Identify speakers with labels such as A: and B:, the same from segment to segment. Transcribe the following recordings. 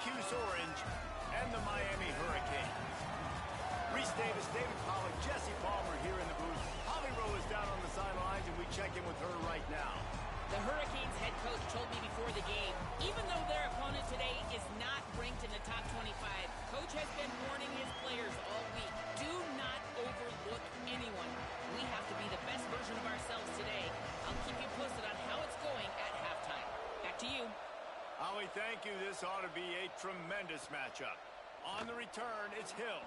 A: Syracuse Orange and the Miami Hurricanes. Reese Davis, David Pollack, Jesse Palmer here in the booth. Holly Rowe is down on the sidelines, and we check in with her right now.
B: The Hurricanes head coach told me before the game, even though their opponent today is not ranked in the top 25, Coach has been warning his players all week, do not overlook anyone. We have to be the best version of ourselves today. I'll keep you posted on how it's going at halftime. Back to you.
A: Holly, thank you. This ought to be a tremendous matchup. On the return, it's Hill.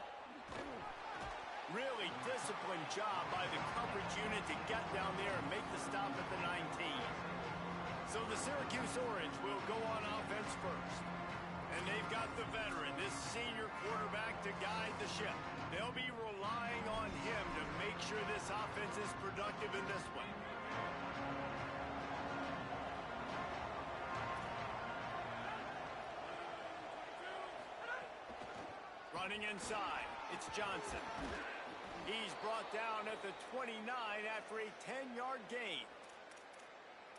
A: Really disciplined job by the coverage unit to get down there and make the stop at the 19. So the Syracuse Orange will go on offense first. And they've got the veteran, this senior quarterback, to guide the ship. They'll be relying on him to make sure this offense is productive in this one. Running inside, it's Johnson. He's brought down at the 29 after a 10-yard gain.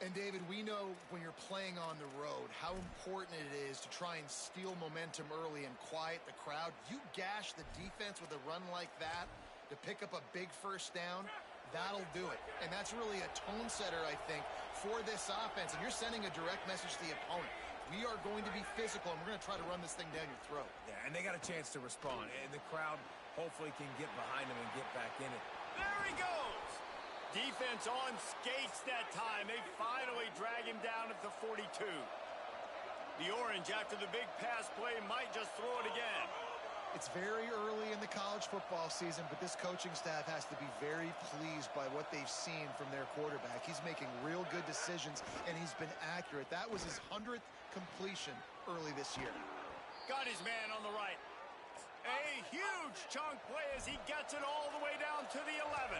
C: And, David, we know when you're playing on the road how important it is to try and steal momentum early and quiet the crowd. You gash the defense with a run like that to pick up a big first down, that'll do it. And that's really a tone setter, I think, for this offense. And you're sending a direct message to the opponent. We are going to be physical, and we're going to try to run this thing down your throat.
D: Yeah, and they got a chance to respond. And the crowd hopefully can get behind them and get back in it.
A: There he goes! Defense on skates that time. They finally drag him down at the 42. The Orange, after the big pass play, might just throw it again.
C: It's very early in the college football season, but this coaching staff has to be very pleased by what they've seen from their quarterback. He's making real good decisions, and he's been accurate. That was his 100th completion early this year.
A: Got his man on the right. A huge chunk play as he gets it all the way down to the 11.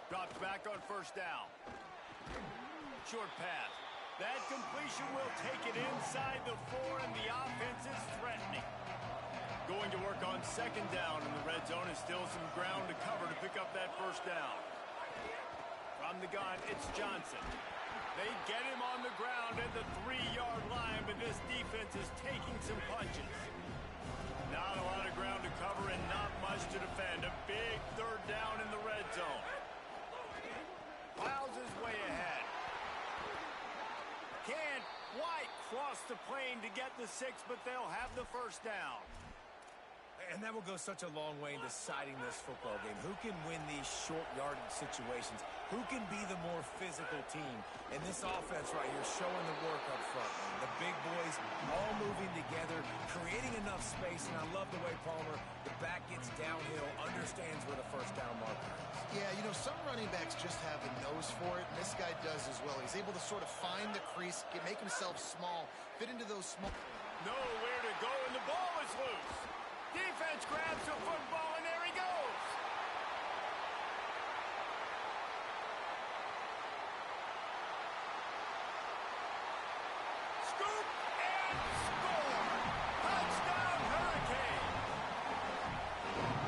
A: Drops back on first down. Short pass. That completion will take it inside the 4, and the offense is threatening. Going to work on second down in the red zone, and still some ground to cover to pick up that first down. From the gun, it's Johnson. They get him on the ground at the 3-yard line, but this defense is taking some punches. Not a lot of ground to cover and not much to defend. A big third down in the red zone. Plows his way ahead. Can't quite cross the plane to get the 6, but they'll have the first down.
D: And that will go such a long way in deciding this football game. Who can win these short yardage situations? Who can be the more physical team? And this offense right here showing the work up front. Man. The big boys all moving together, creating enough space. And I love the way Palmer, the back gets downhill, understands where the first down marker is.
C: Yeah, you know, some running backs just have a nose for it, and this guy does as well. He's able to sort of find the crease, make himself small, fit into those small...
A: Nowhere to go, and the ball is loose. Defense grabs the football, and there he goes. Scoop and score. Touchdown, Hurricane.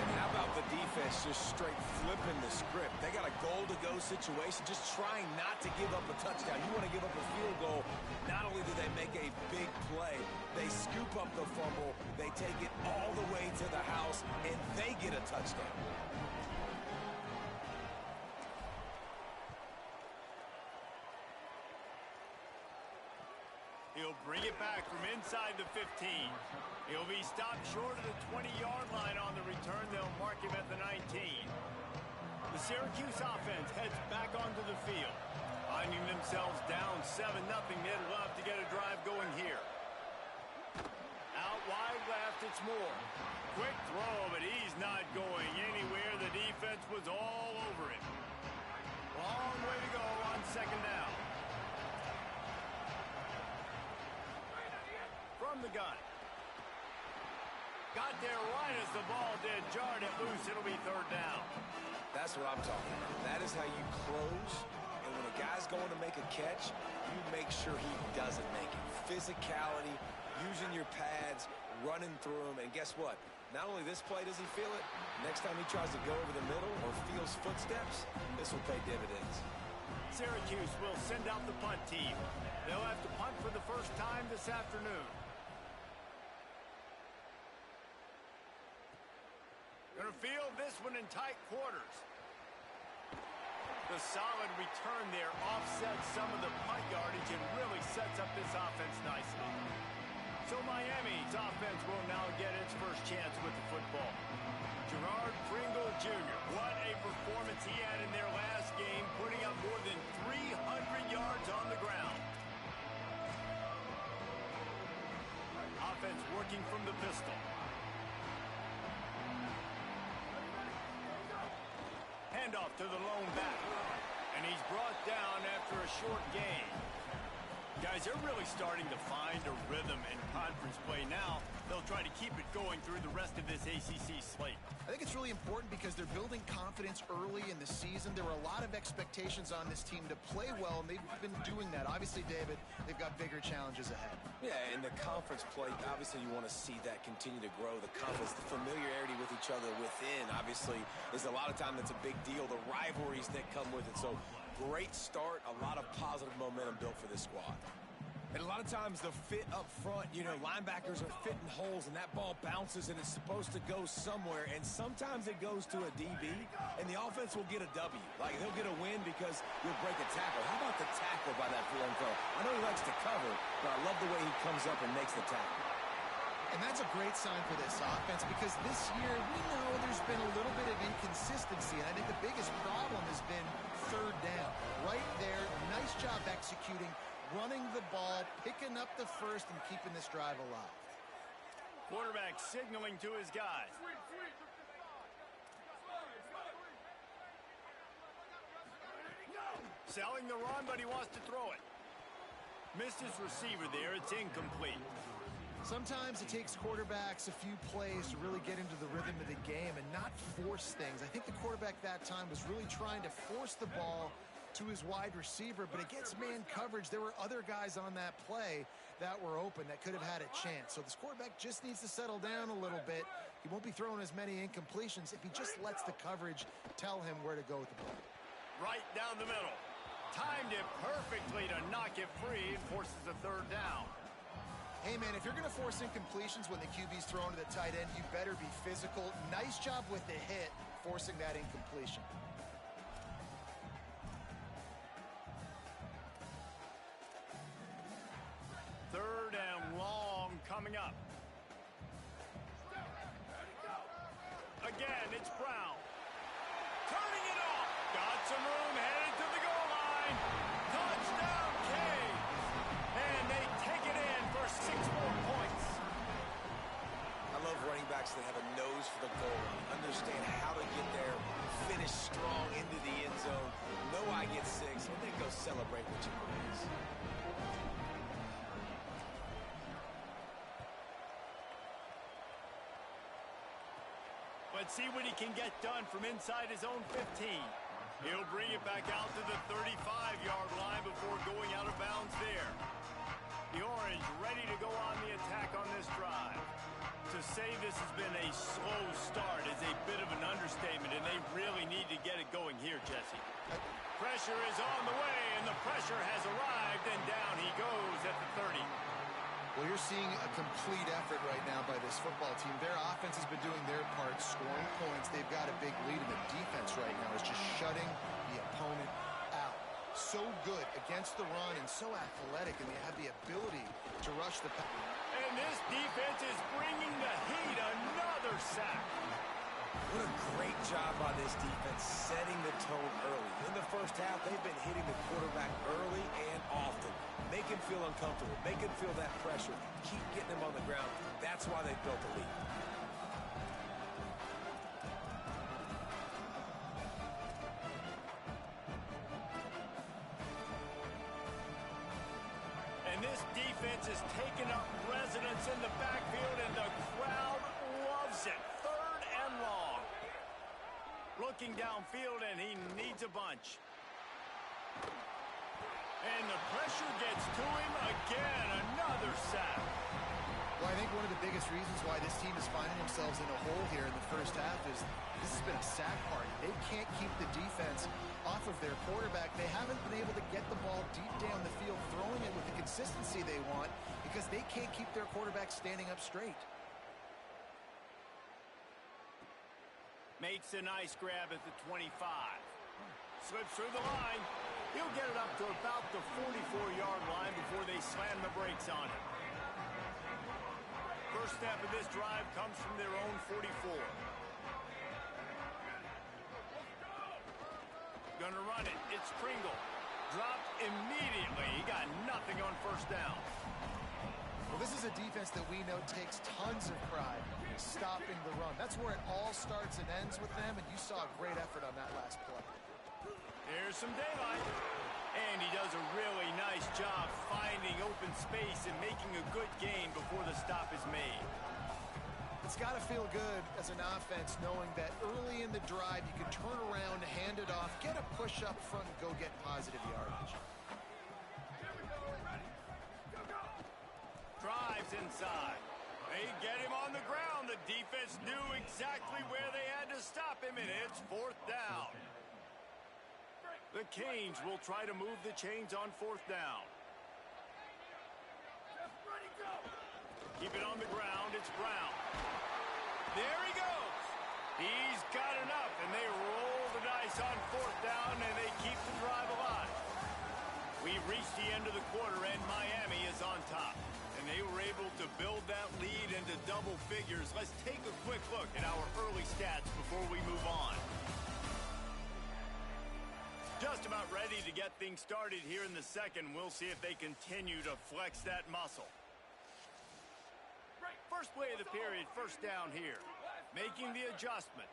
D: And how about the defense just straight flipping the script? They got a goal-to-go situation, just trying not to give up a touchdown. You want to give up a field goal. Not only do they make a big play, they scoop up the fumble, they take it all the way to the house, and they get a touchdown.
A: He'll bring it back from inside the 15. He'll be stopped short of the 20-yard line on the return. They'll mark him at the 19. The Syracuse offense heads back onto the field. Finding themselves down 7-0, they'd love to get a drive going here. Out wide left, it's Moore. Quick throw, but he's not going anywhere. The defense was all over him. Long way to go on second down. From the gun. Got there right as the ball did. Jarred it loose. It'll be third down.
D: That's what I'm talking about. That is how you close. And when a guy's going to make a catch, you make sure he doesn't make it. Physicality, using your pads, running through them. And guess what? Not only this play does he feel it, next time he tries to go over the middle or feels footsteps, this will pay dividends.
A: Syracuse will send out the punt team. They'll have to punt for the first time this afternoon. Gonna field this one in tight quarters. The solid return there offsets some of the punt yardage and really sets up this offense nicely. So Miami's offense will now get its first chance with the football. Gerard Pringle Jr., what a performance he had in their last game, putting up more than 300 yards on the ground. Offense working from the pistol. Handoff to the lone back. And he's brought down after a short gain. Guys, they're really starting to find a rhythm in conference play now. They'll try to keep it going through the rest of this ACC slate.
C: I think it's really important because they're building confidence early in the season. There were a lot of expectations on this team to play well, and they've been doing that. Obviously, David, they've got bigger challenges ahead.
D: Yeah, in the conference play, obviously you want to see that continue to grow. The confidence, the familiarity with each other within, obviously, is a lot of time that's a big deal. The rivalries that come with it. So, great start, a lot of positive momentum built for this squad. And a lot of times the fit up front, you know, linebackers are fitting holes and that ball bounces and it's supposed to go somewhere. And sometimes it goes to a DB and the offense will get a W. Like they'll get a win because you'll break a tackle. How about the tackle by that foreign fellow? I know he likes to cover, but I love the way he comes up and makes the tackle.
C: And that's a great sign for this offense because this year we know there's been a little bit of inconsistency. And I think the biggest problem has been third down. Right there, nice job executing, running the ball, picking up the first, and keeping this drive alive.
A: Quarterback signaling to his guys. Selling the run, but he wants to throw it. Missed his receiver there. It's incomplete.
C: Sometimes it takes quarterbacks a few plays to really get into the rhythm of the game and not force things. I think the quarterback that time was really trying to force the ball to his wide receiver, but against man coverage, there were other guys on that play that were open that could have had a chance. So this quarterback just needs to settle down a little bit. He won't be throwing as many incompletions if he just lets the coverage tell him where to go with the ball.
A: Right down the middle. Timed it perfectly to knock it free and forces a third down.
C: Hey, man, if you're going to force incompletions when the QB's thrown to the tight end, you better be physical. Nice job with the hit, forcing that incompletion.
A: Third and long coming up. Again, it's Brown. Turning it off. Got some room, headed to the goal line. Touchdown, Canes. And they take it in for 6 more points.
D: I love running backs that have a nose for the goal line, understand how to get there, finish strong into the end zone, know I get 6, and then go celebrate with your boys.
A: Let's see what he can get done from inside his own 15. He'll bring it back out to the 35-yard line before going out of bounds there. The Orange ready to go on the attack on this drive. To say this has been a slow start is a bit of an understatement, and they really need to get it going here, Jesse. Pressure is on the way, and the pressure has arrived, and down he goes at the 30.
C: Well, you're seeing a complete effort right now by this football team. Their offense has been doing their part, scoring points. They've got a big lead, and the defense right now is just shutting the opponent out. So good against the run and so athletic, and they have the ability to rush the pass.
A: And this defense is bringing the heat. Another sack.
D: What a great job by this defense setting the tone early. In the first half, they've been hitting the quarterback early and often. Make him feel uncomfortable. Make him feel that pressure. Keep getting him on the ground. That's why they built the lead.
A: And this defense is taking up residence in the backfield, and the crowd loves it. Third and long. Looking downfield, and he needs a bunch. And the pressure gets to him again. Another sack.
C: Well, I think one of the biggest reasons why this team is finding themselves in a hole here in the first half is this has been a sack party. They can't keep the defense off of their quarterback. They haven't been able to get the ball deep down the field, throwing it with the consistency they want because they can't keep their quarterback standing up straight.
A: Makes a nice grab at the 25. Slips through the line. He'll get it up to about the 44-yard line before they slam the brakes on him. First step of this drive comes from their own 44. Gonna run it. It's Pringle. Dropped immediately. He got nothing on first down.
C: Well, this is a defense that we know takes tons of pride in stopping the run. That's where it all starts and ends with them, and you saw a great effort on that last play.
A: Here's some daylight. And he does a really nice job finding open space and making a good gain before the stop is made.
C: It's got to feel good as an offense knowing that early in the drive you can turn around, hand it off, get a push up front, and go get positive yardage.
A: Drives inside. They get him on the ground. The defense knew exactly where they had to stop him, and it's fourth down. The Canes will try to move the chains on fourth down. Keep it on the ground. It's Brown. There he goes. He's got enough, and they roll the dice on fourth down, and they keep the drive alive. We've reached the end of the quarter, and Miami is on top. And they were able to build that lead into double figures. Let's take a quick look at our early stats before we move on. Just about ready to get things started here in the second. We'll see if they continue to flex that muscle. First play of the period, first down here. Making the adjustment.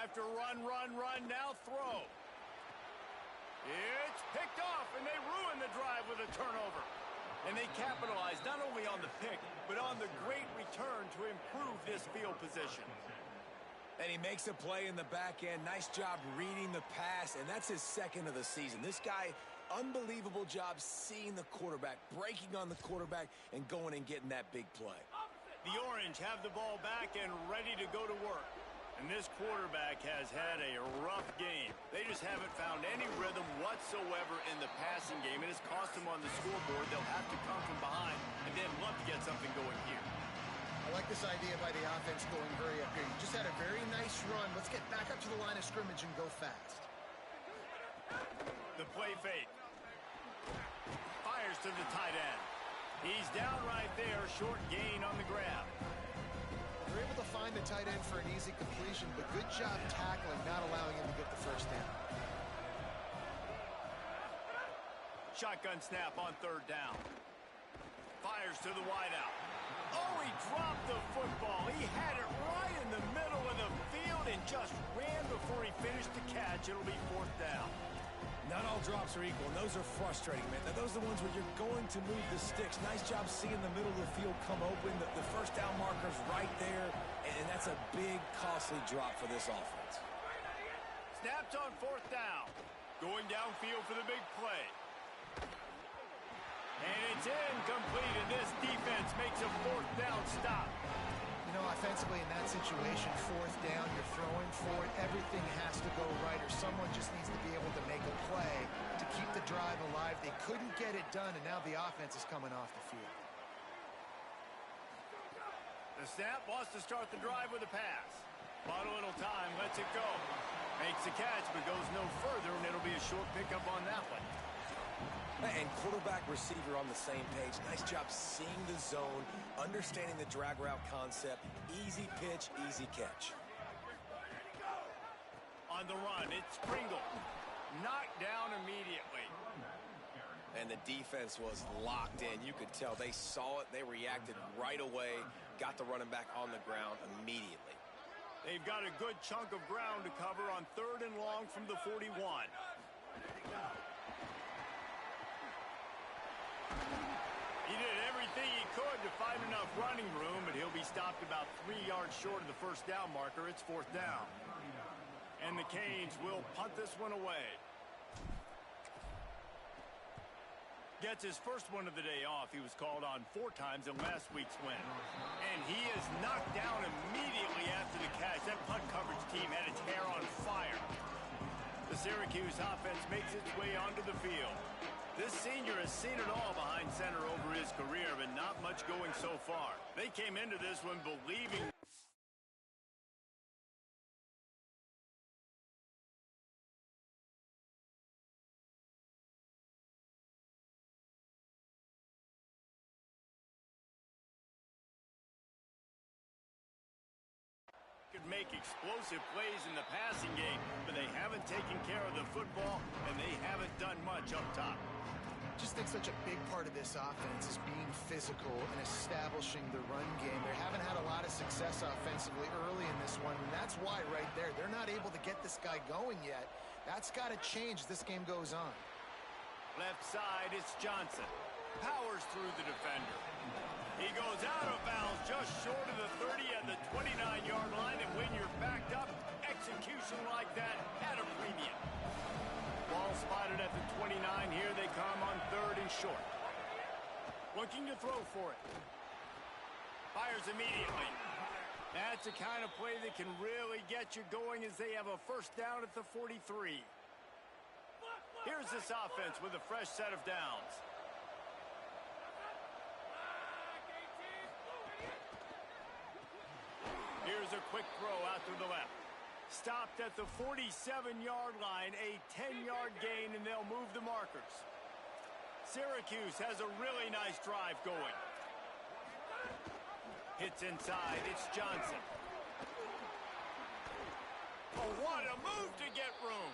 A: After run, now throw. It's picked off, and they ruin the drive with a turnover. And they capitalize not only on the pick, but on the great return to improve this field position.
D: And he makes a play in the back end. Nice job reading the pass, and that's his second of the season. This guy, unbelievable job seeing the quarterback, breaking on the quarterback, and going and getting that big play.
A: The Orange have the ball back and ready to go to work. And this quarterback has had a rough game. They just haven't found any rhythm whatsoever in the passing game. It has cost them on the scoreboard. They'll have to come from behind and then love to get something going here.
C: I like this idea by the offense going hurry up here. You just had a very nice run. Let's get back up to the line of scrimmage and go fast.
A: The play fake. Fires to the tight end. He's down right there. Short gain on the grab.
C: They're able to find the tight end for an easy completion, but good job tackling, not allowing him to get the first down.
A: Shotgun snap on third down. Fires to the wideout. Oh, he dropped the football. He had it right in the middle of the field and just ran before he finished the catch. It'll be fourth down.
D: Not all drops are equal, and those are frustrating, man. Now, those are the ones where you're going to move the sticks. Nice job seeing the middle of the field come open. The first down marker's right there, and that's a big, costly drop for this offense.
A: Snapped on fourth down. Going downfield for the big play. And it's incomplete, and this defense makes a fourth down stop.
C: You know, offensively in that situation, fourth down, you're throwing for it. Everything has to go right, or someone just needs to be able to make a play to keep the drive alive. They couldn't get it done, and now the offense is coming off the field.
A: The snap wants to start the drive with a pass. Bought a little time, lets it go. Makes the catch, but goes no further, and it'll be a short pickup on that one.
D: And quarterback receiver on the same page. Nice job seeing the zone, understanding the drag route concept. Easy pitch, easy catch.
A: On the run, it's Pringle. Knocked down immediately.
D: And the defense was locked in. You could tell they saw it. They reacted right away. Got the running back on the ground immediately.
A: They've got a good chunk of ground to cover on third and long from the 41. He did everything everything he could to find enough running room, but he'll be stopped about 3 yards short of the first down marker. It's 4th down. And the Canes will punt this one away. Gets his first one of the day off. He was called on 4 times in last week's win. And he is knocked down immediately after the catch. That punt coverage team had its hair on fire. The Syracuse offense makes its way onto the field. This senior has seen it all behind center over his career, but not much going so far. They came into this one believing could make explosive plays in the passing game, but they haven't taken care of the football, and they haven't done much up top.
C: Just think such a big part of this offense is being physical and establishing the run game. They haven't had a lot of success offensively early in this one, and that's why right there, they're not able to get this guy going yet. That's got to change as this game goes on.
A: Left side, it's Johnson. Powers through the defender. He goes out of bounds just short of the 30 at the 29-yard line, and when you're backed up, execution like that at a premium. Ball spotted at the 29. Here they come on 3rd and short. Looking to throw for it. Fires immediately. That's the kind of play that can really get you going as they have a first down at the 43. Here's this offense with a fresh set of downs. Here's a quick throw out to the left. Stopped at the 47-yard line, a 10-yard gain, and they'll move the markers. Syracuse has a really nice drive going. Hits inside, it's Johnson. Oh, what a move to get room.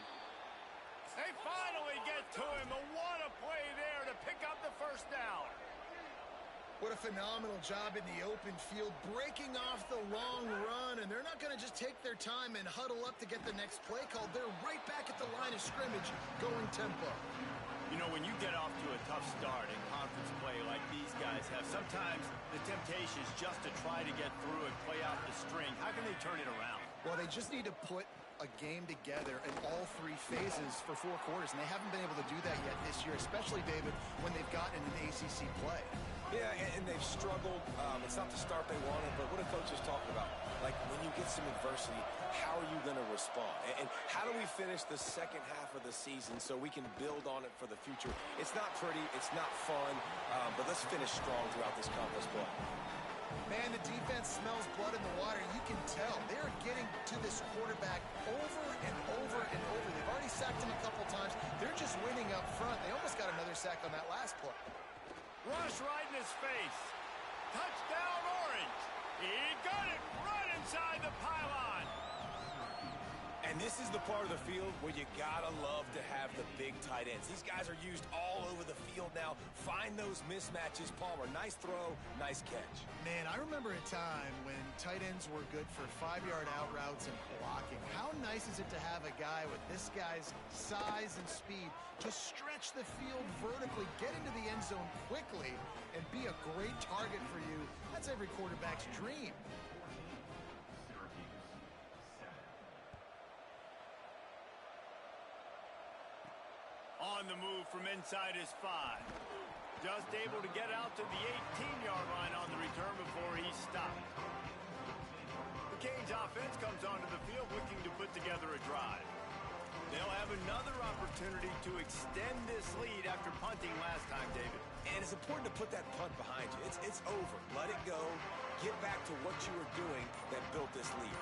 A: They finally get to him, and what a play there to pick up the first down.
C: What a phenomenal job in the open field, breaking off the long run, and they're not going to just take their time and huddle up to get the next play called. They're right back at the line of scrimmage, going tempo.
A: You know, when you get off to a tough start in conference play like these guys have, sometimes the temptation is just to try to get through and play out the string. How can they turn it around?
C: Well, they just need to put a game together in all 3 phases for 4 quarters, and they haven't been able to do that yet this year, especially, David, when they've gotten an ACC play.
D: Yeah, and they've struggled. It's not the start they wanted, but what a coach is talking about. Like, when you get some adversity, how are you going to respond? And how do we finish the second half of the season so we can build on it for the future? It's not pretty, it's not fun, but let's finish strong throughout this conference play.
C: Man, the defense smells blood in the water. You can tell. They're getting to this quarterback over and over and over. They've already sacked him a couple times. They're just winning up front. They almost got another sack on that last play.
A: Rush right in his face. Touchdown, Orange. He got it right inside the pylon.
D: And this is the part of the field where you gotta love to have the big tight ends. These guys are used all over the field now. Find those mismatches. Palmer, nice throw, nice catch.
C: Man, I remember a time when tight ends were good for 5-yard out routes and blocking. How nice is it to have a guy with this guy's size and speed to stretch the field vertically, get into the end zone quickly, and be a great target for you? That's every quarterback's dream.
A: On the move from inside his 5. Just able to get out to the 18-yard line on the return before he's stopped. The Canes offense comes onto the field looking to put together a drive. They'll have another opportunity to extend this lead after punting last time, David.
D: And it's important to put that punt behind you. It's over. Let it go. Get back to what you were doing that built this lead.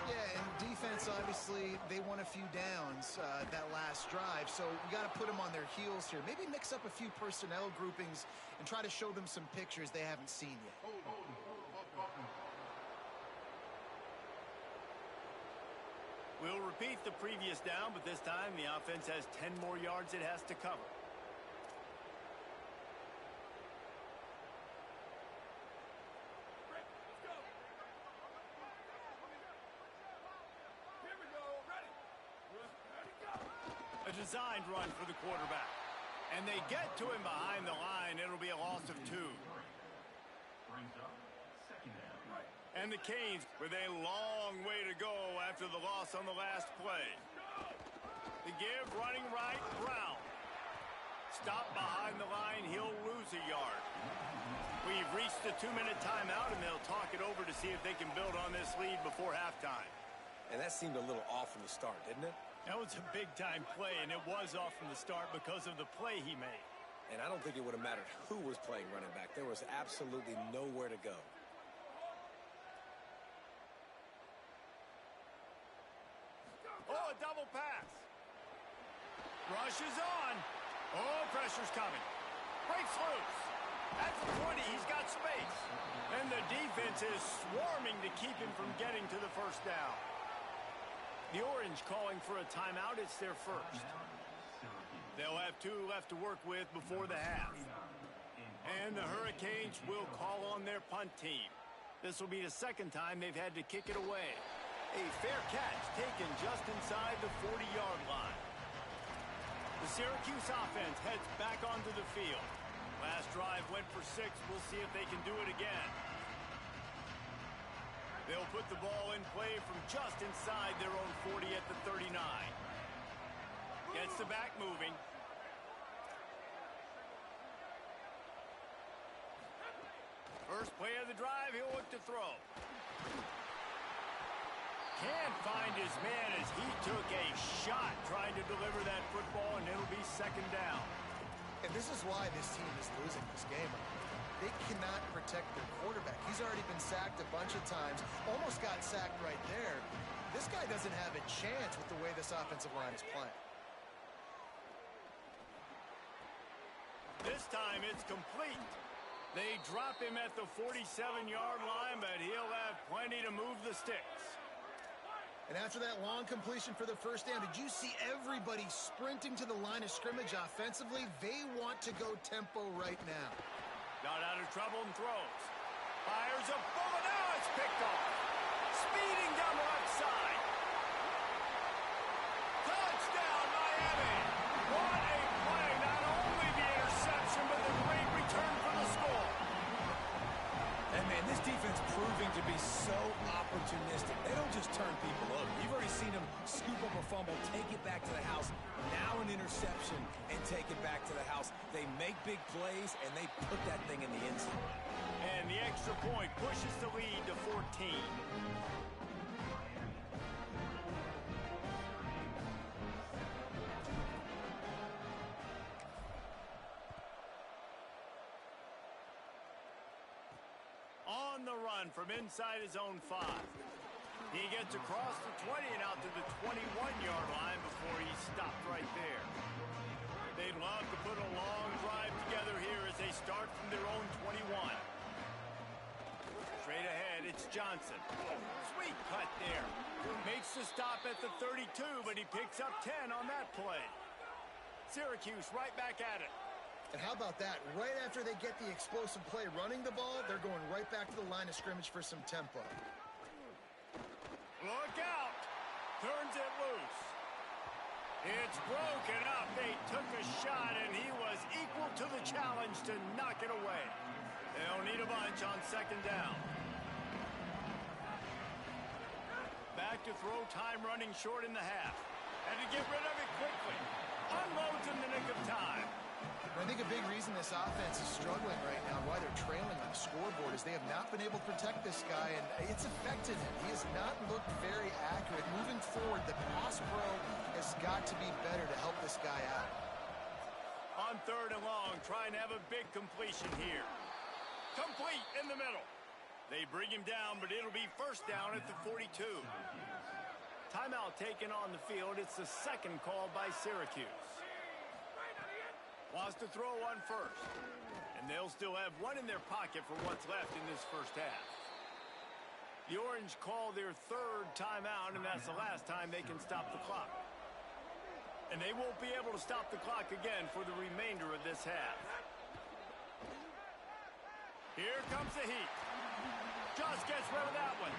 C: Yeah, and defense, obviously, they won a few downs that last drive, so we got to put them on their heels here. Maybe mix up a few personnel groupings and try to show them some pictures they haven't seen yet.
A: We'll repeat the previous down, but this time the offense has 10 more yards it has to cover. A designed run for the quarterback. And they get to him behind the line. It'll be a loss of 2. And the Canes with a long way to go after the loss on the last play. The give running right, Brown. Stop behind the line, he'll lose a yard. We've reached the 2-minute timeout, and they'll talk it over to see if they can build on this lead before halftime.
D: And that seemed a little off from the start, didn't it?
A: That was a big-time play, and it was off from the start because of the play he made.
D: And I don't think it would have mattered who was playing running back. There was absolutely nowhere to go.
A: Oh, a double pass. Rush is on. Oh, pressure's coming. Breaks loose. At the 20, he's got space. And the defense is swarming to keep him from getting to the first down. The Orange calling for a timeout. It's their first. They'll have 2 left to work with before the half. And the Hurricanes will call on their punt team. This will be the second time they've had to kick it away. A fair catch taken just inside the 40-yard line. The Syracuse offense heads back onto the field. Last drive went for 6. We'll see if they can do it again. They'll put the ball in play from just inside their own 40 at the 39. Gets the back moving. First play of the drive, he'll look to throw. Can't find his man as he took a shot trying to deliver that football, and it'll be second down.
C: And this is why this team is losing this game. They cannot protect their quarterback. He's already been sacked a bunch of times, almost got sacked right there. This guy doesn't have a chance with the way this offensive line is playing.
A: This time it's complete. They drop him at the 47-yard line, but he'll have plenty to move the sticks.
C: And after that long completion for the first down, did you see everybody sprinting to the line of scrimmage offensively? They want to go tempo right now.
A: Got out of trouble and throws. Fires a bullet. Now it's picked off. Speeding down the left side. Touchdown, Miami. What a play. Not only the interception, but the great return for the score.
D: And, man, this defense proving to be so opportunistic. They don't just turn people over. You've already seen them scoop up a fumble, take it back to the house, now an interception, and take it back to the house. They make big plays, and they put that thing in the end zone.
A: And the extra point pushes the lead to 14. On the run from inside his own 5. He gets across the 20 and out to the 21-yard line before he's stopped right there. They'd love to put a long drive together here as they start from their own 21. Straight ahead, it's Johnson. Sweet cut there. Makes the stop at the 32, but he picks up 10 on that play. Syracuse right back at it.
C: And how about that? Right after they get the explosive play running the ball, they're going right back to the line of scrimmage for some tempo.
A: Look out! Turns it loose. It's broken up. They took a shot, and he was equal to the challenge to knock it away. They'll need a bunch on second down. Back to throw, time running short in the half. Had to get rid of it quickly. Unloads in the nick of time.
C: I think a big reason this offense is struggling right now, why they're trailing on the scoreboard, is they have not been able to protect this guy, and it's affected him. He has not looked very accurate. Moving forward, the pass pro has got to be better to help this guy out.
A: On third and long, trying to have a big completion here. Complete in the middle. They bring him down, but it'll be first down at the 42. Timeout taken on the field. It's the second call by Syracuse. Wants to throw on first. And they'll still have one in their pocket for what's left in this first half. The Orange call their third timeout, and that's the last time they can stop the clock. And they won't be able to stop the clock again for the remainder of this half. Here comes the heat. Just gets rid of that one.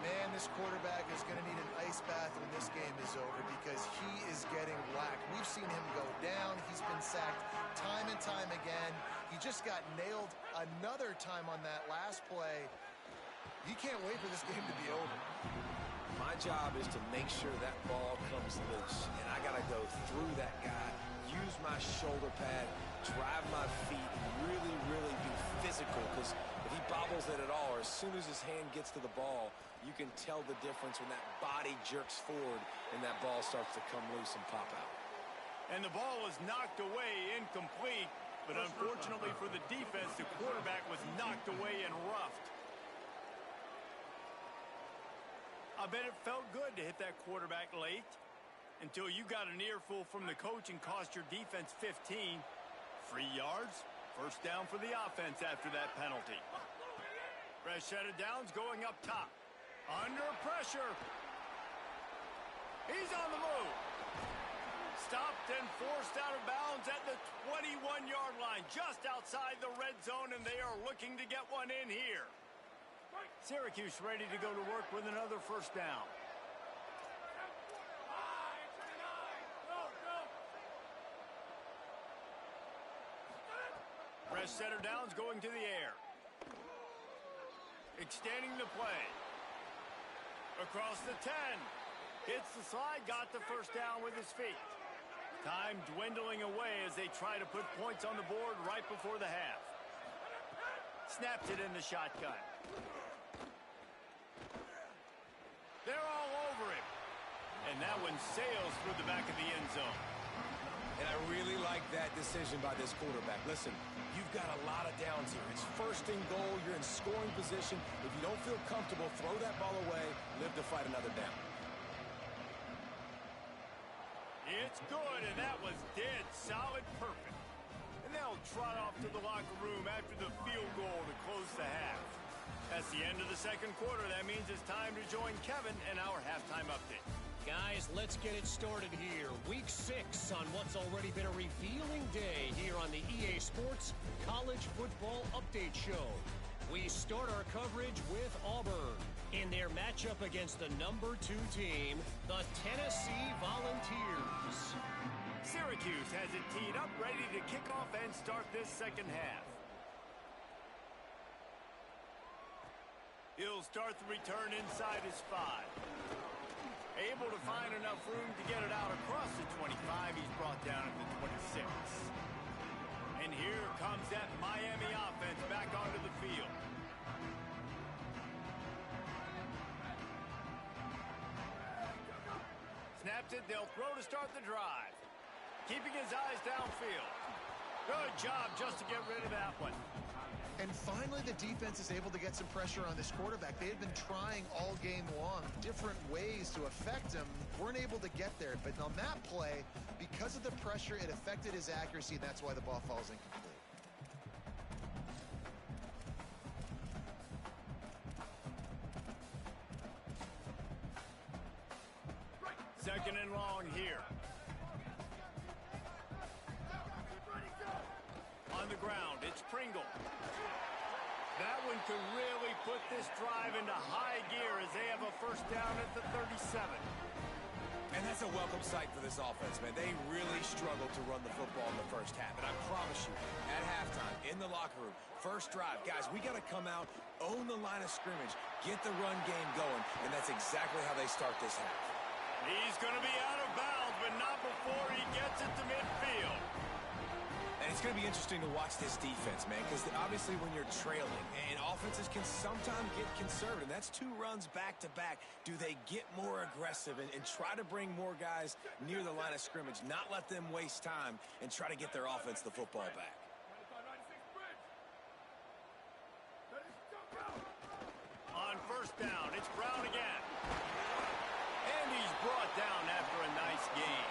C: Man, this quarterback is going to need an ice bath when this game is over because he is getting whacked. We've seen him go down. He's been sacked time and time again. He just got nailed another time on that last play. You can't wait for this game to be over.
D: My job is to make sure that ball comes loose, and I got to go through that guy, use my shoulder pad, drive my feet, really, really be physical, because if he bobbles it at all, or as soon as his hand gets to the ball, you can tell the difference when that body jerks forward and that ball starts to come loose and pop out.
A: And the ball was knocked away incomplete, but unfortunately for the defense, the quarterback was knocked away and roughed. I bet it felt good to hit that quarterback late until you got an earful from the coach and cost your defense 15. 3 yards, first down for the offense after that penalty. Fresh set of downs going up top. Under pressure. He's on the move. Stopped and forced out of bounds at the 21-yard line, just outside the red zone, and they are looking to get one in here. Syracuse ready to go to work with another first down. Fresh set of downs going to the air. Extending the play. Across the 10. Hits the slide, got the first down with his feet. Time dwindling away as they try to put points on the board right before the half. Snaps it in the shotgun. They're all over him. And that one sails through the back of the end zone.
D: And I really like that decision by this quarterback. Listen, you've got a lot of downs here. It's first and goal. You're in scoring position. If you don't feel comfortable, throw that ball away. Live to fight another down.
A: It's good, and that was dead solid perfect. And they'll trot off to the locker room after the field goal to close the half. That's the end of the second quarter. That means it's time to join Kevin and our halftime update.
E: Guys, let's get it started here. Week 6 on what's already been a revealing day here on the EA Sports College Football Update Show. We start our coverage with Auburn in their matchup against the number 2 team, the Tennessee Volunteers.
A: Syracuse has it teed up, ready to kick off and start this second half. He'll start the return inside his 5. Able to find enough room to get it out across the 25. He's brought down at the 26. And here comes that Miami offense back onto the field. Snaps it. They'll throw to start the drive. Keeping his eyes downfield. Good job just to get rid of that one.
C: And finally, the defense is able to get some pressure on this quarterback. They had been trying all game long different ways to affect him. Weren't able to get there. But on that play, because of the pressure, it affected his accuracy, and that's why the ball falls incomplete.
A: Second and long here. On the ground, it's Pringle. That one could really put this drive into high gear as they have a first down at the 37.
D: And that's a welcome sight for this offense, man. They really struggled to run the football in the first half. And I promise you, at halftime, in the locker room, first drive, guys, we got to come out, own the line of scrimmage, get the run game going, and that's exactly how they start this half.
A: He's going to be out of bounds, but not before he gets it to midfield.
D: And it's going to be interesting to watch this defense, man, because obviously when you're trailing, and offenses can sometimes get conservative. That's 2 runs back-to-back. Do they get more aggressive and try to bring more guys near the line of scrimmage, not let them waste time, and try to get their offense the football back?
A: On first down, it's Brown again. And he's brought down after a nice game.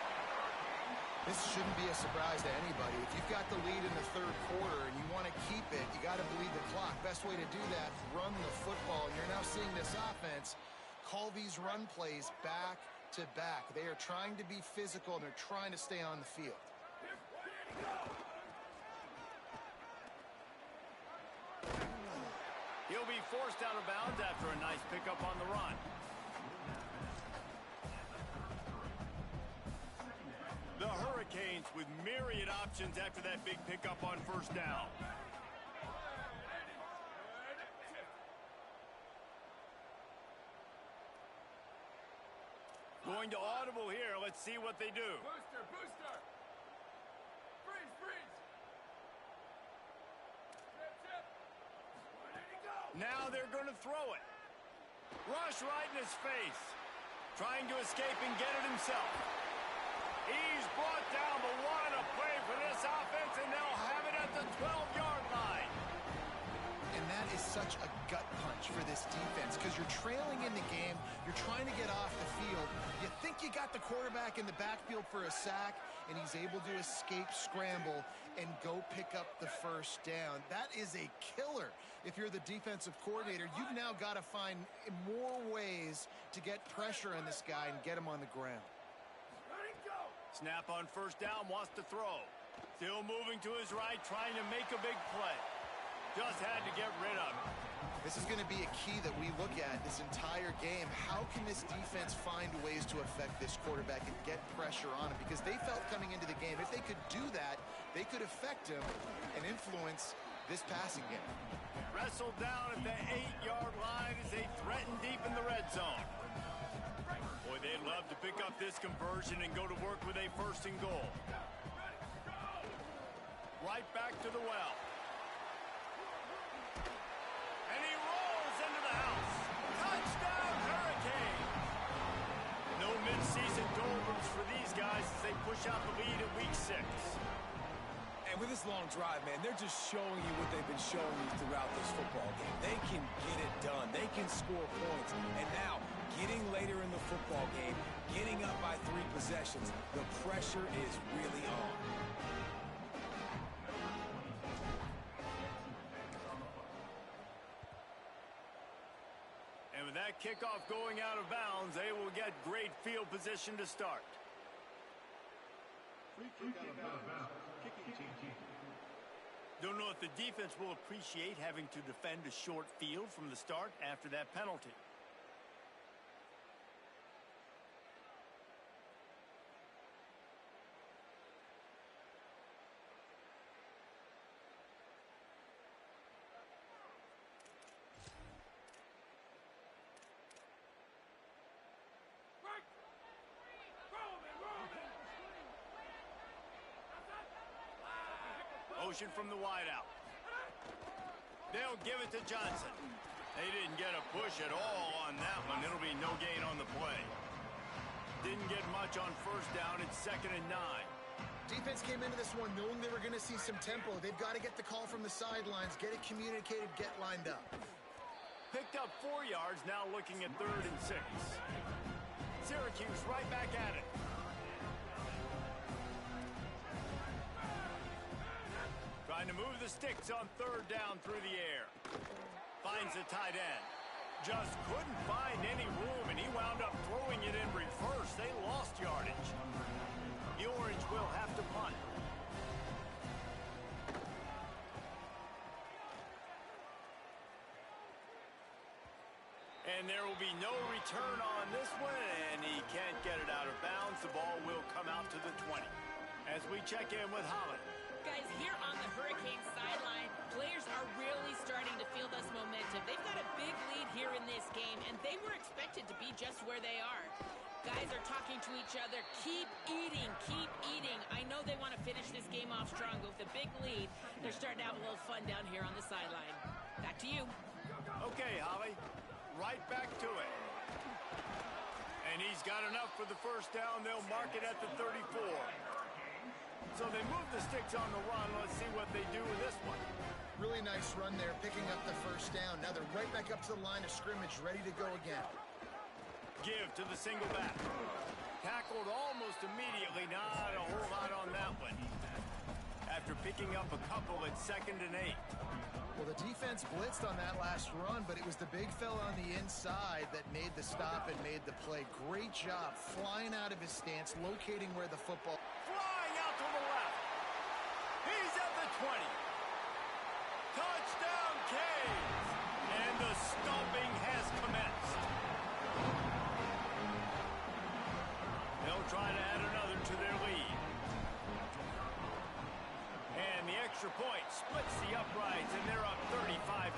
C: This shouldn't be a surprise to anybody. If you've got the lead in the third quarter and you want to keep it, you got to bleed the clock. Best way to do that, run the football. And you're now seeing this offense call these run plays back to back. They are trying to be physical, and they're trying to stay on the field.
A: He'll be forced out of bounds after a nice pickup on the run. The Hurricanes with myriad options after that big pickup on first down. Going to audible here. Let's see what they do.
F: Booster, booster. Freeze, freeze. Tip, tip. Where did he go?
A: Now they're going to throw it. Rush right in his face. Trying to escape and get it himself. He's brought down, but what a play for this offense, and they'll have it at the 12-yard line.
C: And that is such a gut punch for this defense because you're trailing in the game. You're trying to get off the field. You think you got the quarterback in the backfield for a sack, and he's able to escape, scramble, and go pick up the first down. That is a killer. If you're the defensive coordinator, you've now got to find more ways to get pressure on this guy and get him on the ground.
A: Snap on first down, wants to throw. Still moving to his right, trying to make a big play. Just had to get rid of it.
C: This is going to be a key that we look at this entire game. How can this defense find ways to affect this quarterback and get pressure on him? Because they felt coming into the game, if they could do that, they could affect him and influence this passing game.
A: Wrestled down at the 8-yard line as they threaten deep in the red zone. Boy, they'd love to pick up this conversion and go to work with a first and goal. Right back to the well. And he rolls into the house. Touchdown, Hurricane! No mid-season doldrums for these guys as they push out the lead in Week 6.
D: And with this long drive, man, they're just showing you what they've been showing you throughout this football game. They can get it done. They can score points. And now, getting later in the football game, getting up by 3 possessions, the pressure is really on.
A: And with that kickoff going out of bounds, they will get great field position to start. Don't know if the defense will appreciate having to defend a short field from the start after that penalty. Motion from the wideout. They'll give it to Johnson. They didn't get a push at all on that one. It'll be no gain on the play. Didn't get much on first down. It's 2nd and 9.
C: Defense came into this one knowing they were going to see some tempo. They've got to get the call from the sidelines, get it communicated, get lined up.
A: Picked up 4 yards, now looking at 3rd and 6. Syracuse right back at it. Trying to move the sticks on 3rd down through the air. Finds the tight end. Just couldn't find any room, and he wound up throwing it in reverse. They lost yardage. The Orange will have to punt. And there will be no return on this one, and he can't get it out of bounds. The ball will come out to the 20. As we check in with Holly.
B: Guys, here on the Hurricanes sideline, players are really starting to feel this momentum. They've got a big lead here in this game, and they were expected to be just where they are. Guys are talking to each other. Keep eating, keep eating. I know they want to finish this game off strong, but with a big lead, they're starting to have a little fun down here on the sideline. Back to you.
A: Okay, Holly. Right back to it. And he's got enough for the first down. They'll mark it at the 34. So they move the sticks on the run. Let's see what they do with this one.
C: Really nice run there, picking up the first down. Now they're right back up to the line of scrimmage, ready to go again.
A: Give to the single back. Tackled almost immediately. Not a whole lot on that one. After picking up a couple at 2nd and 8.
C: Well, the defense blitzed on that last run, but it was the big fella on the inside that made the stop and made the play. Great job flying out of his stance, locating where the football...
A: Flying out to the left. He's at the 20. Touchdown, Canes. And the Blitz the uprights, and they're up 35-10.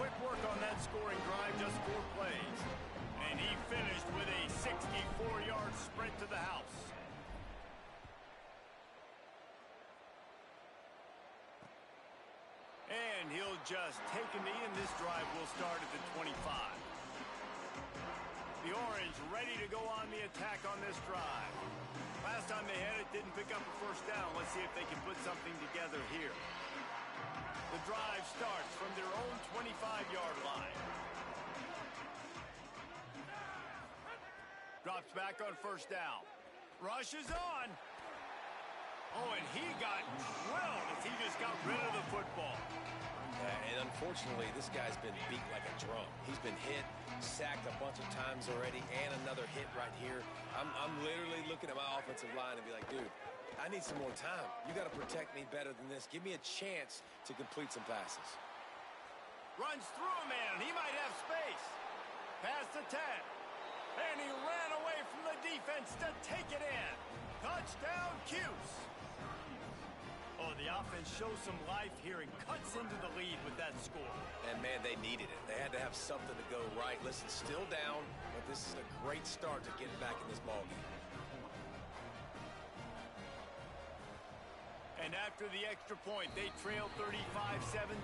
A: Quick work on that scoring drive, just 4 plays. And he finished with a 64-yard sprint to the house. And he'll just take a knee, and this drive will start at the 25. The Orange ready to go on the attack on this drive. Last time they had it, didn't pick up a first down. Let's see if they can put something together here. The drive starts from their own 25-yard line. Drops back on first down. Rushes on. Oh, and he got drilled as he just got rid of the football.
D: And unfortunately, this guy's been beat like a drum. He's been hit, sacked a bunch of times already, and another hit right here. I'm literally looking at my offensive line and be like, dude, I need some more time. You got to protect me better than this. Give me a chance to complete some passes.
A: Runs through a man. He might have space. Past the 10. And he ran away from the defense to take it in. Touchdown, Cuse. Oh, the offense shows some life here and cuts into the lead with that score.
D: And, man, they needed it. They had to have something to go right. Listen, still down, but this is a great start to getting back in this ballgame.
A: And after the extra point, they trail 35-17.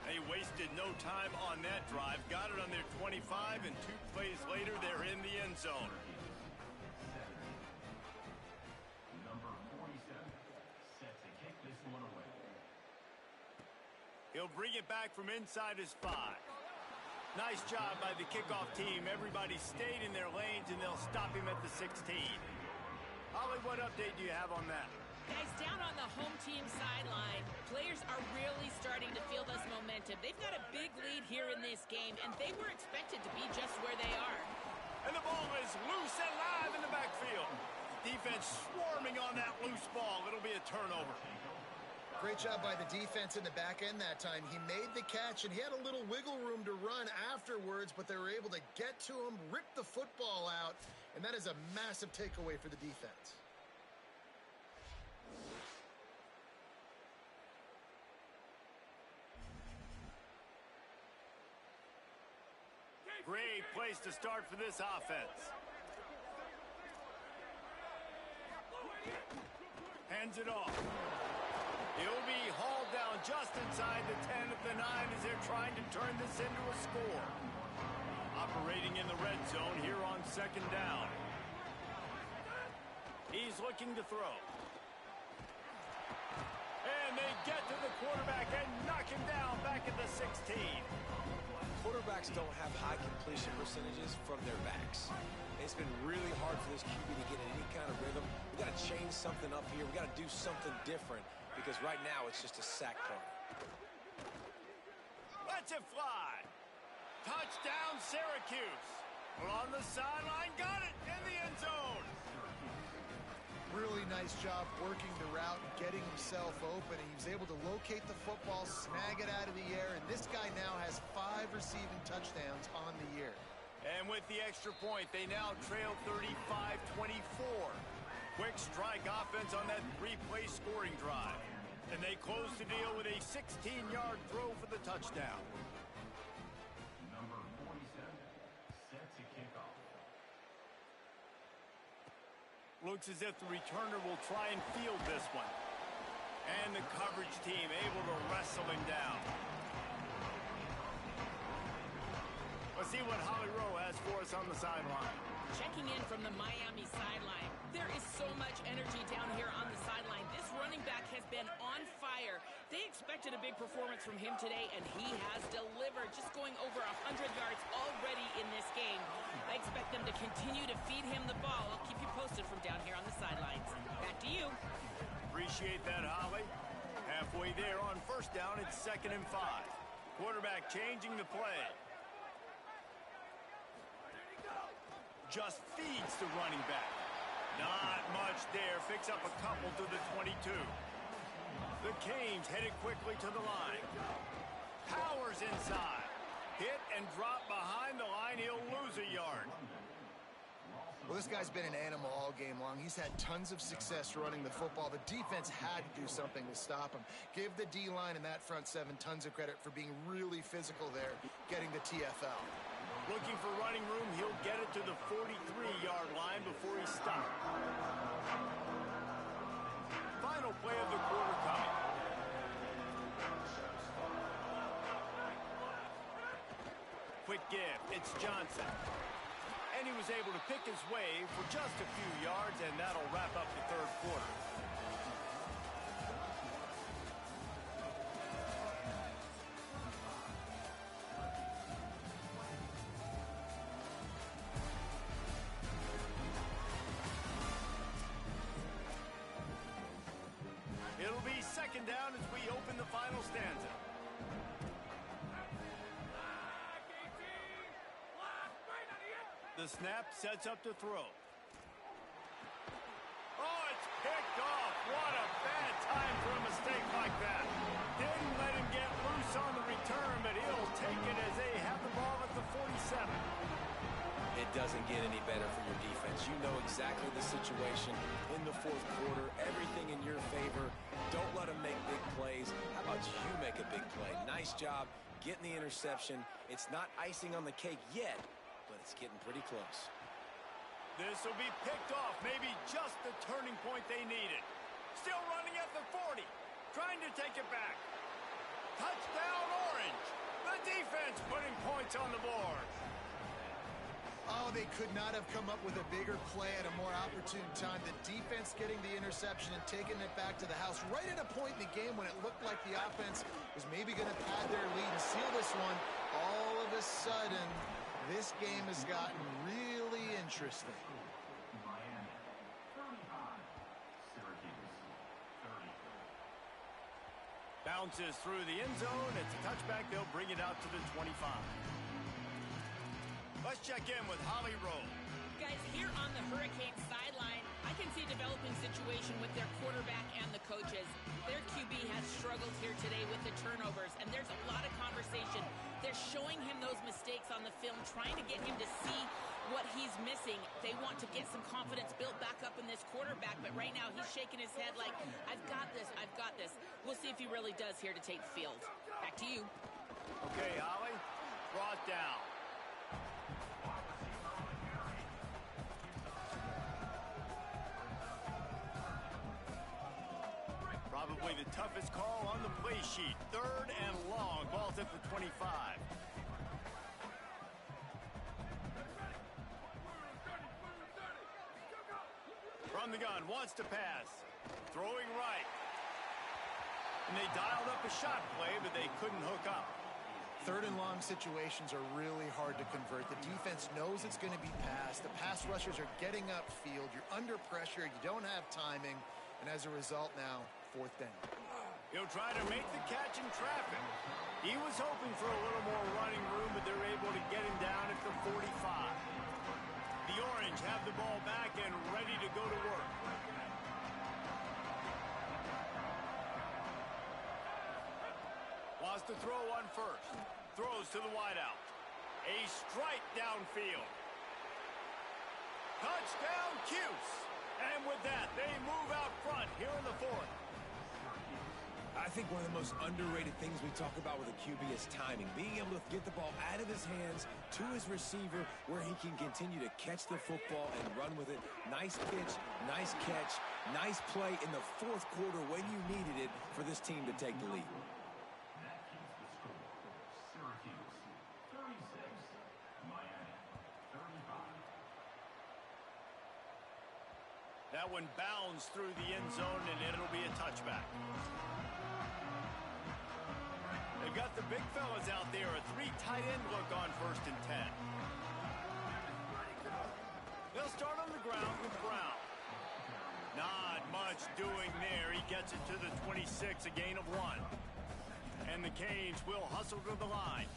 A: They wasted no time on that drive. Got it on their 25, and 2 plays later, they're in the end zone. He'll bring it back from inside his 5. Nice job by the kickoff team. Everybody stayed in their lanes, and they'll stop him at the 16. Holly, what update do you have on that?
B: Guys, down on the home team sideline, players are really starting to feel this momentum. They've got a big lead here in this game, and they were expected to be just where they are.
A: And the ball is loose and live in the backfield. Defense swarming on that loose ball. It'll be a turnover.
C: Great job by the defense in the back end that time. He made the catch, and he had a little wiggle room to run afterwards, but they were able to get to him, rip the football out, and that is a massive takeaway for the defense.
A: Great place to start for this offense. Hands it off. He'll be hauled down just inside the 10 at the 9 as they're trying to turn this into a score. Operating in the red zone here on second down. He's looking to throw. And they get to the quarterback and knock him down back at the 16.
D: Quarterbacks don't have high completion percentages from their backs. It's been really hard for this QB to get in any kind of rhythm. We got to change something up here. We got to do something different because right now it's just a sack point.
A: Lets it fly. Touchdown, Syracuse. Well, on the sideline, got it in the end zone.
C: Really nice job working the route and getting himself open. He was able to locate the football, snag it out of the air, and this guy now has 5 receiving touchdowns on the year.
A: And with the extra point, they now trail 35-24. Quick strike offense on that 3-play scoring drive. And they close the deal with a 16-yard throw for the touchdown.
G: Number 47, set to kick off.
A: Looks as if the returner will try and field this one. And the coverage team able to wrestle him down. Let's see what Holly Rowe has for us on the sideline.
B: Checking in from the Miami sideline. There is so much energy down here on the sideline. This running back has been on fire. They expected a big performance from him today, and he has delivered, just going over 100 yards already in this game. I expect them to continue to feed him the ball. I'll keep you posted from down here on the sidelines. Back to you.
A: Appreciate that, Holly. Halfway there on first down, it's 2nd and 5. Quarterback changing the play. Just feeds the running back. Not much there. Picks up a couple to the 22. The Canes headed quickly to the line. Powers inside. Hit and drop behind the line. He'll lose a yard.
C: Well, this guy's been an animal all game long. He's had tons of success running the football. The defense had to do something to stop him. Give the D-line and that front seven tons of credit for being really physical there, getting the TFL.
A: Looking for running room, he'll get it to the 43-yard line before he's stopped. Final play of the quarter coming. Quick give, it's Johnson. And he was able to pick his way for just a few yards, and that'll wrap up the third quarter. It'll be second down as we open the final stanza. The snap sets up to throw. Oh, it's picked off. What a bad time for a mistake like that. Didn't let him get loose on the return, but he'll take it as they have the ball at the 47.
D: It doesn't get any better for your defense. You know exactly the situation in the fourth quarter. Everything in your favor. Don't let them make big plays. How about you make a big play? Nice job getting the interception. It's not icing on the cake yet, but it's getting pretty close.
A: This will be picked off. Maybe just the turning point they needed. Still running at the 40. Trying to take it back. Touchdown, Orange. The defense putting points on the board.
C: Oh, they could not have come up with a bigger play at a more opportune time. The defense getting the interception and taking it back to the house right at a point in the game when it looked like the offense was maybe going to pad their lead and seal this one. All of a sudden, this game has gotten really interesting.
G: Miami, 35. Syracuse, 30.
A: Bounces through the end zone. It's a touchback. They'll bring it out to the 25. Let's check in with Holly Rowe.
B: Guys, here on the Hurricane sideline, I can see a developing situation with their quarterback and the coaches. Their QB has struggled here today with the turnovers, and there's a lot of conversation. They're showing him those mistakes on the film, trying to get him to see what he's missing. They want to get some confidence built back up in this quarterback, but right now he's shaking his head like, I've got this, I've got this. We'll see if he really does here to take the field. Back to you.
A: Okay, Holly, brought down. Probably the toughest call on the play sheet. Third and long. Ball's at the 25. From the gun, wants to pass. Throwing right. And they dialed up a shot play, but they couldn't hook up.
C: Third and long situations are really hard to convert. The defense knows it's going to be passed. The pass rushers are getting upfield. You're under pressure. You don't have timing. And as a result now, fourth down.
A: He'll try to make the catch in traffic. He was hoping for a little more running room, but they're able to get him down at the 45. The Orange have the ball back and ready to go to work. Wants to throw one first. Throws to the wideout. A strike downfield. Touchdown, Cuse. And with that, they move out front here in the fourth.
D: I think one of the most underrated things we talk about with a QB is timing. Being able to get the ball out of his hands to his receiver where he can continue to catch the football and run with it. Nice pitch, nice catch, nice play in the fourth quarter when you needed it for this team to take the lead.
G: That keeps the score. Syracuse, 36. Miami, 35.
A: That one bounds through the end zone, and it'll be a touchback. They've got the big fellas out there. A three tight end look on 1st and 10. They'll start on the ground with Brown. Not much doing there. He gets it to the 26, a gain of 1. And the Canes will hustle to the line.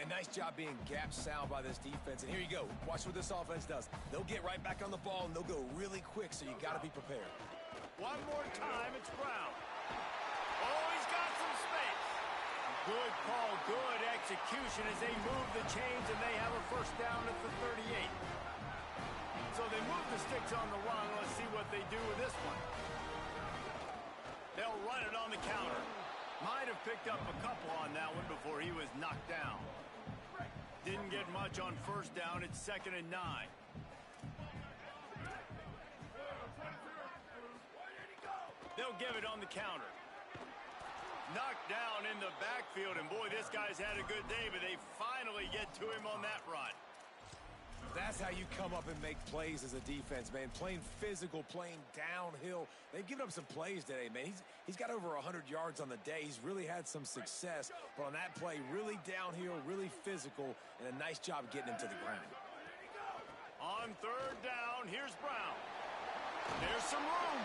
D: A nice job being gap sound by this defense. And here you go. Watch what this offense does. They'll get right back on the ball, and they'll go really quick, so you got to be prepared.
A: One more time, it's Brown. Oh, he's got some space. Good call, good execution as they move the chains, and they have a first down at the 38. So they move the sticks on the run. Let's see what they do with this one. They'll run it on the counter. Might have picked up a couple on that one before he was knocked down. Didn't get much on first down. It's 2nd and 9. They'll give it on the counter. Knocked down in the backfield, and boy, this guy's had a good day, but they finally get to him on that run.
D: That's how you come up and make plays as a defense, man. Playing physical, playing downhill. They've given up some plays today, man. He's got over 100 yards on the day. He's really had some success. But on that play, really downhill, really physical, and a nice job getting him to the ground.
A: On 3rd down, here's Brown. There's some room.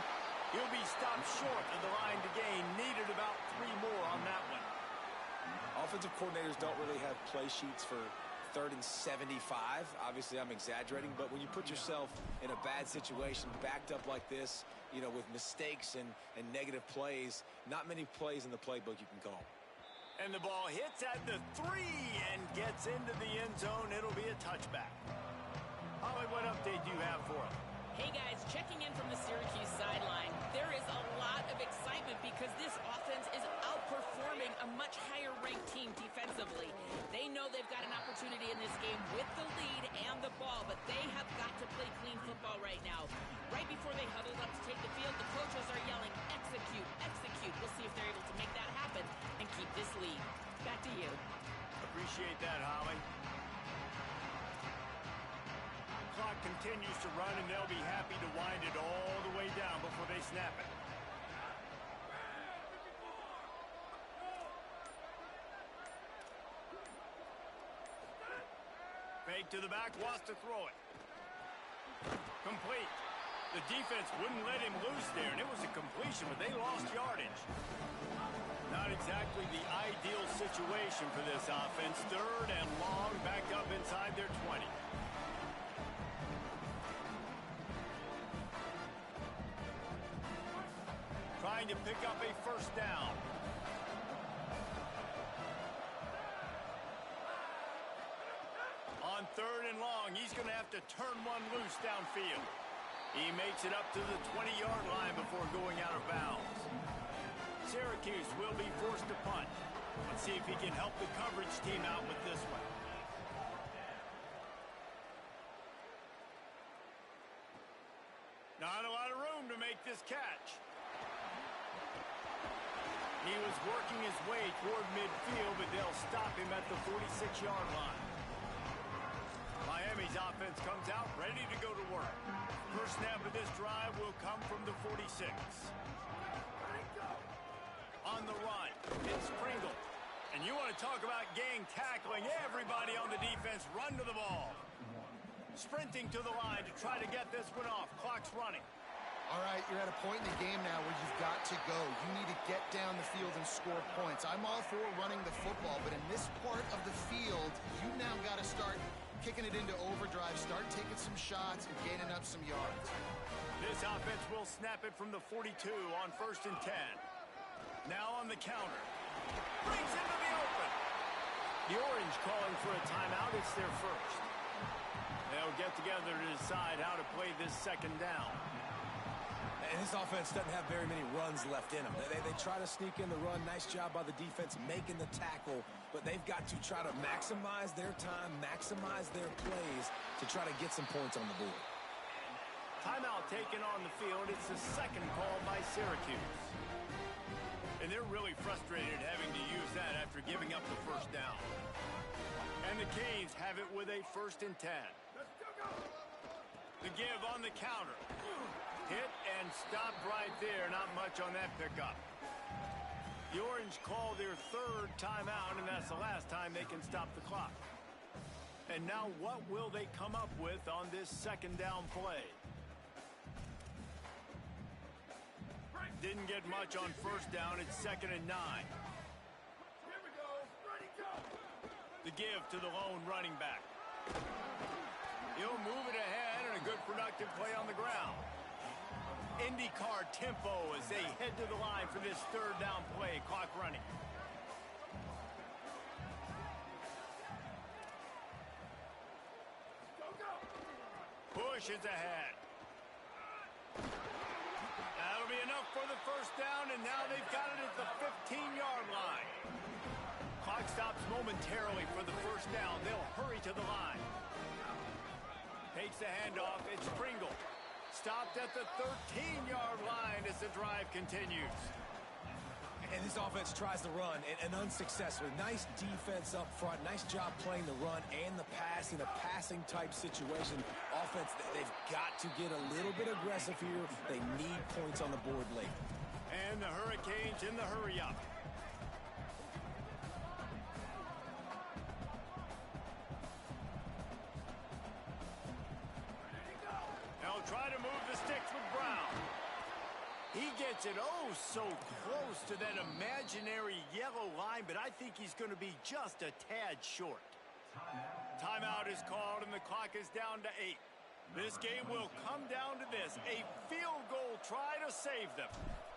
A: He'll be stopped short of the line to gain. Needed about 3 more on that one.
D: Offensive coordinators don't really have play sheets for 3rd and 75. Obviously, I'm exaggerating, but when you put yourself in a bad situation, backed up like this, you know, with mistakes and negative plays, not many plays in the playbook you can call.
A: And the ball hits at the 3 and gets into the end zone. It'll be a touchback. Holly, what update do you have for him?
B: Hey guys, checking in from the Syracuse sideline. There is a lot of excitement because this offense is outperforming a much higher-ranked team defensively. They know they've got an opportunity in this game with the lead and the ball, but they have got to play clean football right now. Right before they huddled up to take the field, the coaches are yelling, execute, execute. We'll see if they're able to make that happen and keep this lead. Back to you.
A: Appreciate that, Holly. Clock continues to run, and they'll be happy to wind it all the way down before they snap it. Fake to the back, wants to throw it. Complete. The defense wouldn't let him loose there, and it was a completion, but they lost yardage. Not exactly the ideal situation for this offense. 3rd and long, back up inside their 20. Trying to pick up a 1st down. On 3rd and long, he's going to have to turn one loose downfield. He makes it up to the 20-yard line before going out of bounds. Syracuse will be forced to punt. Let's see if he can help the coverage team out with this one. Not a lot of room to make this catch. He was working his way toward midfield, but they'll stop him at the 46-yard line. Miami's offense comes out ready to go to work. First snap of this drive will come from the 46. On the run, it's Pringle. And you want to talk about gang tackling. Everybody on the defense run to the ball. Sprinting to the line to try to get this one off. Clock's running.
C: All right, you're at a point in the game now where you've got to go. You need to get down the field and score points. I'm all for running the football, but in this part of the field, you now got to start kicking it into overdrive, start taking some shots and gaining up some yards.
A: This offense will snap it from the 42 on 1st and 10. Now on the counter. Brings into the open. The Orange calling for a timeout. It's their first. They'll get together to decide how to play this 2nd down.
D: And this offense doesn't have very many runs left in them. They try to sneak in the run. Nice job by the defense making the tackle. But they've got to try to maximize their time, maximize their plays to try to get some points on the board.
A: Timeout taken on the field. It's the 2nd call by Syracuse. And they're really frustrated having to use that after giving up the 1st down. And the Canes have it with a 1st and 10. The give on the counter. Hit and stopped right there. Not much on that pickup. The Orange call their 3rd timeout, and that's the last time they can stop the clock. And now what will they come up with on this 2nd down play? Didn't get much on 1st down. It's 2nd and 9.
F: Here we go. Ready, go.
A: The give to the lone running back. He'll move it ahead, and a good productive play on the ground. IndyCar tempo as they head to the line for this 3rd down play. Clock running. pushes ahead. That'll be enough for the first down, and now they've got it at the 15-yard line. Clock stops momentarily for the first down. They'll hurry to the line. Takes the handoff. It's Pringle. Stopped at the 13-yard line as the drive continues.
D: And this offense tries to run, and unsuccessfully. Nice defense up front. Nice job playing the run and the pass in a passing-type situation. Offense, they've got to get a little bit aggressive here. They need points on the board late.
A: And the Hurricanes in the hurry-up. They'll try to move the sticks with Brown. He gets it oh so close to that imaginary yellow line, but I think he's going to be just a tad short. Timeout is called, and the clock is down to 8. This game will come down to this, a field goal try to save them.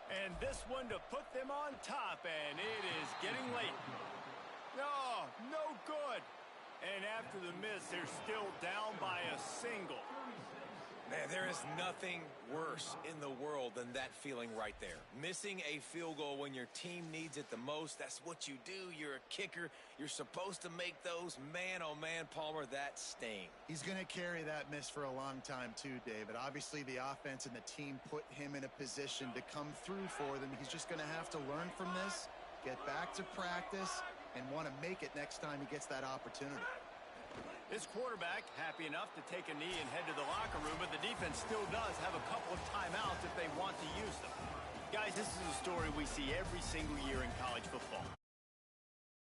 A: And this one to put them on top, and it is getting late. No, no good. And after the miss, they're still down by a single.
D: Man, there is nothing worse in the world than that feeling right there. Missing a field goal when your team needs it the most, that's what you do. You're a kicker. You're supposed to make those. Man, oh man, Palmer, that sting.
C: He's going to carry that miss for a long time too, David. Obviously, the offense and the team put him in a position to come through for them. He's just going to have to learn from this, get back to practice, and want to make it next time he gets that opportunity.
A: This quarterback happy enough to take a knee and head to the locker room, but the defense still does have a couple of timeouts if they want to use them. Guys, this is a story we see every single year in college football.